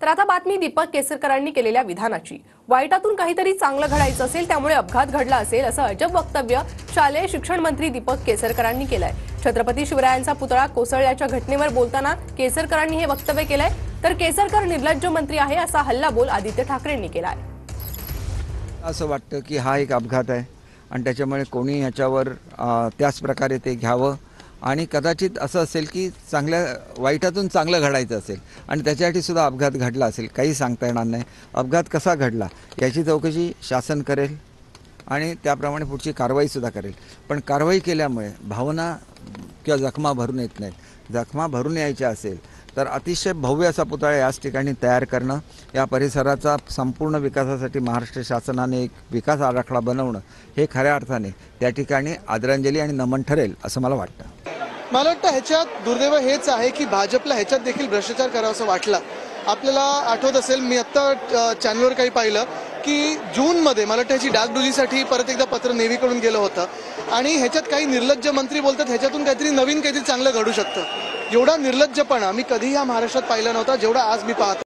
तर आता बातमी दीपक केसरकरांनी केलेल्या विधानाची। वाईटातून काहीतरी चांगलं घडायचं असेल त्यामुळे अपघात घडला असेल असं अजब वक्तव्य शालेय शिक्षण मंत्री दीपक केसरकरांनी केलंय। छत्रपती शिवरायांचा पुतळा कोसळल्याच्या घटनेवर बोलताना केसरकरांनी हे वक्तव्य केलंय। तर केसरकर निर्लज्ज मंत्री आहे असा हल्लाबोल आदित्य ठाकरेंनी केलाय। असं वाटतं की हा एक अपघात आहे आणि त्याच्यामुळे कोणी ह्याच्यावर त्याच प्रकारे ते घ्यावं आणि कदाचित असं असेल की वाईटातून चांगलं घडायचं असेल आणि त्याच्यासाठी सुद्धा अपघात घडला असेल, काही सांगता येणार नाही। अपघात कसा घडला याची चौकशी शासन करेल आणि त्याप्रमाणे पुढची कारवाई सुद्धा करेल। पण कारवाई केल्यामुळे भावना किंवा जखमा भरून येत नाहीत। जखमा भरून यायच्या असेल तर अतिशय भव्य असा पुतळा याच ठिकाणी तयार करणं, या परिसराचा संपूर्ण विकासासाठी महाराष्ट्र शासनाने एक विकास आराखडा बनवणं हे खऱ्या अर्थाने त्या ठिकाणी आदरांजली आणि नमन ठरेल असं मला वाटतं। मला वाटतं ह्याच्यात दुर्दैव हेच आहे की भाजपला ह्याच्यात देखील भ्रष्टाचार करावासा वाटला। आपल्याला आठवत असेल, मी आत्ता चॅनलवर काही पाहिलं की जूनमध्ये मला वाटतं ह्याची डागडुजीसाठी परत एकदा पत्र नेव्हीकडून गेलं होतं आणि ह्याच्यात काही निर्लज्ज मंत्री बोलतात ह्याच्यातून काहीतरी चांगलं घडू शकतं। एवढा निर्लज्जपणा मी कधीही या महाराष्ट्रात पाहिला नव्हता जेवढा आज मी पाहतो।